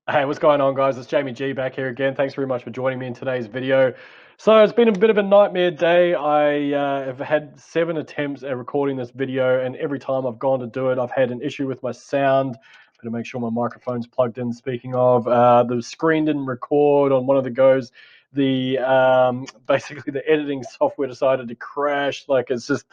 Hey, what's going on, guys? It's Jamie G back here again. Thanks very much for joining me in today's video. So it's been a bit of a nightmare day. I have had 7 attempts at recording this video, and every time I've gone to do it, I've had an issue with my sound. Better make sure my microphone's plugged in. Speaking of, the screen didn't record on one of the goes. The basically the editing software decided to crash. Like it's just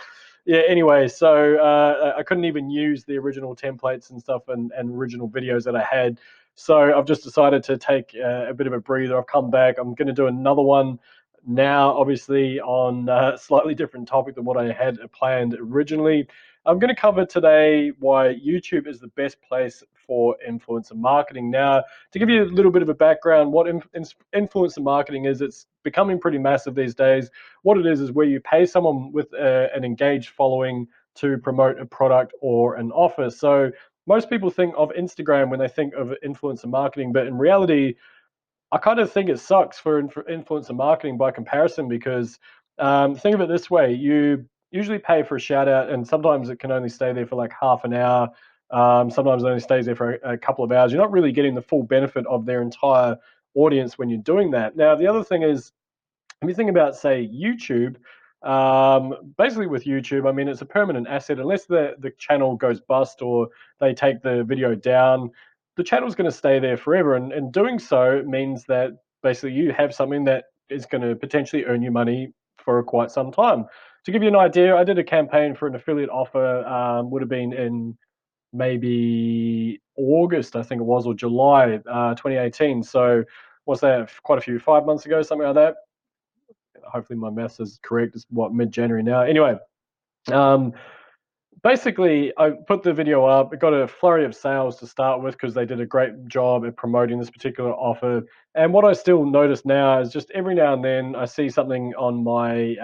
yeah. Anyway, so I couldn't even use the original templates and stuff and original videos that I had. So I've just decided to take a bit of a breather. I've come back. I'm going to do another one now, obviously on a slightly different topic than what I had planned originally. I'm going to cover today why YouTube is the best place for influencer marketing. Now, to give you a little bit of a background, what influencer marketing is, it's becoming pretty massive these days. What it is where you pay someone with an engaged following to promote a product or an offer. So most people think of Instagram when they think of influencer marketing, but in reality, I kind of think it sucks for influencer marketing by comparison because think of it this way: you usually pay for a shout out, and sometimes it can only stay there for like half an hour. Sometimes it only stays there for a couple of hours. You're not really getting the full benefit of their entire audience when you're doing that. Now, the other thing is, if you think about, say, YouTube, basically with YouTube, I mean, it's a permanent asset. Unless the channel goes bust or they take the video down, the channel's going to stay there forever. And doing so means that basically you have something that is going to potentially earn you money for quite some time. To give you an idea, I did a campaign for an affiliate offer, would have been in maybe August, I think it was, or July 2018. So what's that, quite a few, 5 months ago, something like that. Hopefully my maths is correct. It's what, mid-January now. Anyway, um, basically I put the video up. It got a flurry of sales to start with because they did a great job at promoting this particular offer. And what I still notice now is just every now and then I see something on my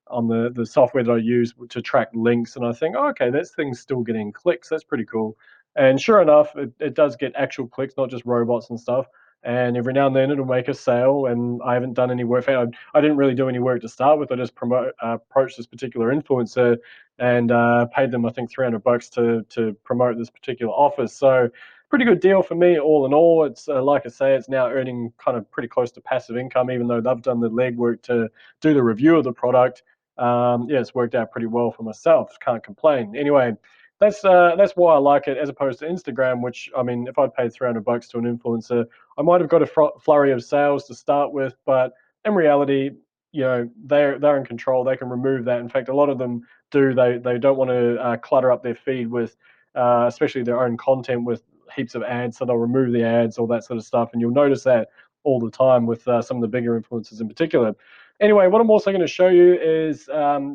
on the software that I use to track links, and I think, oh, okay, this thing's still getting clicks. That's pretty cool. And sure enough, it does get actual clicks, not just robots and stuff. And every now and then it'll make a sale, and I haven't done any work. I didn't really do any work to start with. I just approached this particular influencer and paid them, I think, $300 to promote this particular offer. So pretty good deal for me, all in all. It's like I say, it's now earning kind of pretty close to passive income, even though they've done the legwork to do the review of the product. Yeah, it's worked out pretty well for myself. Can't complain. Anyway, that's why I like it as opposed to Instagram, which, I mean, if I'd paid $300 to an influencer, I might have got a flurry of sales to start with, but in reality, they're in control. They can remove that. In fact, a lot of them do. They don't want to clutter up their feed with, especially their own content with heaps of ads. So they'll remove the ads, all that sort of stuff, and you'll notice that all the time with some of the bigger influencers in particular. Anyway, what I'm also going to show you is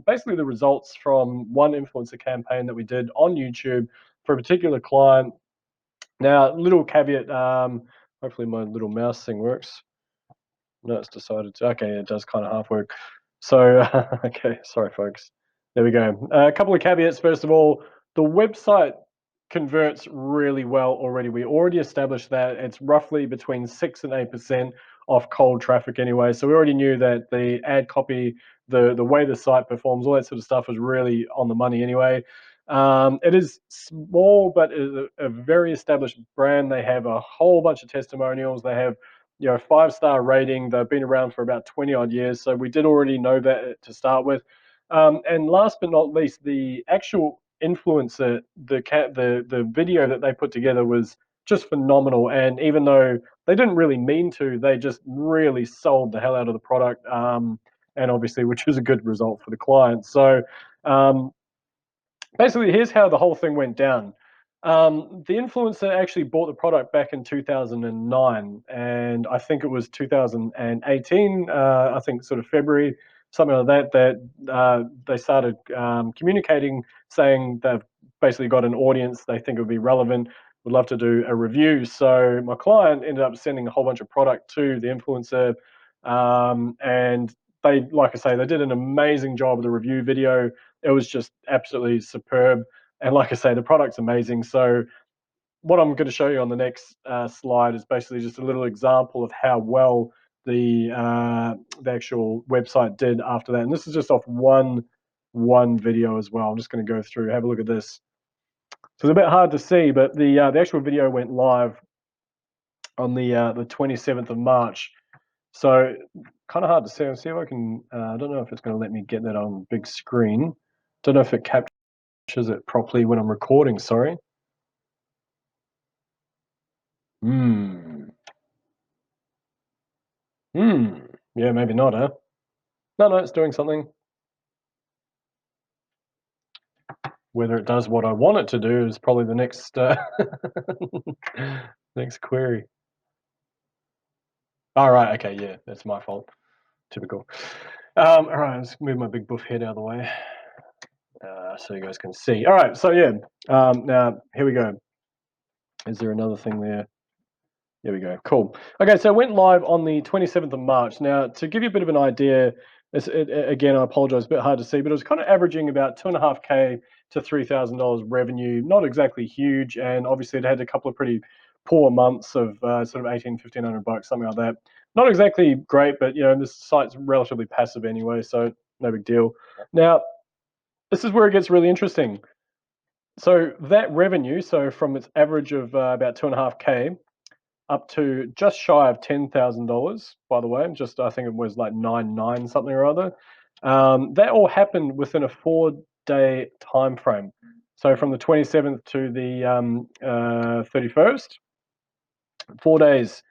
basically the results from one influencer campaign that we did on YouTube for a particular client. Now, little caveat, hopefully my little mouse thing works. No, it's decided to. Okay, it does kind of half work. So, okay, sorry, folks. There we go. A couple of caveats. First of all, the website converts really well already. We already established that it's roughly between 6 and 8% off cold traffic anyway. So we already knew that the ad copy, the way the site performs, all that sort of stuff is really on the money anyway. It is small, but a very established brand. They have a whole bunch of testimonials. They have 5-star rating. They've been around for about 20 odd years. So we did already know that to start with. And last but not least, the actual influencer, the video that they put together was just phenomenal. And even though they didn't really mean to, they just really sold the hell out of the product. And obviously, which was a good result for the client. So um, basically, here's how the whole thing went down. The influencer actually bought the product back in 2009, and I think it was 2018. I think sort of February, something like that. That they started communicating, saying they've basically got an audience they think it would be relevant. Would love to do a review. So my client ended up sending a whole bunch of product to the influencer, and they, like I say, they did an amazing job of the review video. It was just absolutely superb. And like I say, the product's amazing. So what I'm going to show you on the next slide is basically just a little example of how well the actual website did after that. And this is just off one video as well. I'm just going to go through, have a look at this. So it's a bit hard to see, but the actual video went live on the 27th of March. So kind of hard to see. I'll see if I can. I don't know if it's going to let me get that on big screen. Don't know if it captures it properly when I'm recording. Sorry. Hmm. Hmm. Yeah, maybe not, huh? No, it's doing something. Whether it does what I want it to do is probably the next next query. All right. Okay. Yeah, that's my fault. Typical. All right. Let's move my big buff head out of the way so you guys can see. All right. So yeah. Now here we go. Is there another thing there? There we go. Cool. Okay, so it went live on the 27th of March. Now, to give you a bit of an idea, again, I apologize, a bit hard to see, but it was kind of averaging about 2.5K to $3,000 revenue. Not exactly huge, and obviously it had a couple of pretty poor months of sort of 1,500 bucks, something like that. Not exactly great, but this site's relatively passive anyway, so no big deal. Now, this is where it gets really interesting. So that revenue, so from its average of about 2.5K up to just shy of $10,000, by the way. Just I think it was like 9 something or other. That all happened within a 4-day time frame. So from the 27th to the 31st, 4 days.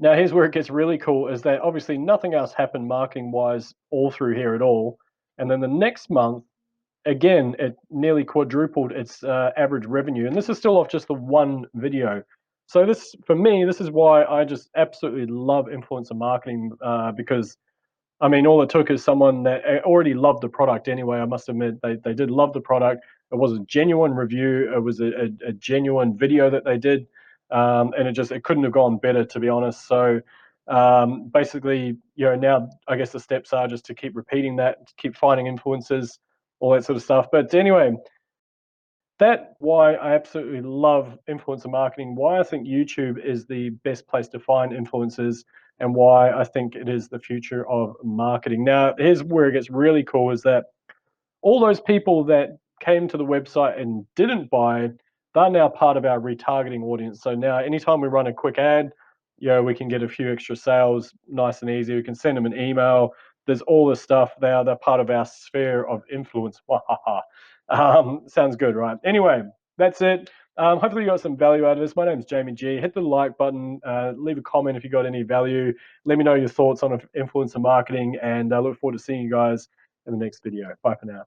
Now here's where it gets really cool: is that obviously nothing else happened marketing wise all through here at all, and then the next month again, it nearly quadrupled its average revenue, and this is still off just the one video. So this, for me, this is why I just absolutely love influencer marketing because I mean, all it took is someone that already loved the product anyway. I must admit, they did love the product. It was a genuine review. It was a genuine video that they did, and it couldn't have gone better, to be honest. So basically, now I guess the steps are just to keep repeating that, to keep finding influencers, all that sort of stuff. But anyway, that's why I absolutely love influencer marketing, why I think YouTube is the best place to find influencers, and why I think it is the future of marketing. Now, here's where it gets really cool: is that all those people that came to the website and didn't buy, they're now part of our retargeting audience. So now anytime we run a quick ad, we can get a few extra sales nice and easy. We can send them an email. There's all this stuff. They're part of our sphere of influence. Sounds good, right? Anyway, that's it. Hopefully you got some value out of this. My name's Jamie G. Hit the like button. Leave a comment if you got any value. Let me know your thoughts on influencer marketing, and I look forward to seeing you guys in the next video. Bye for now.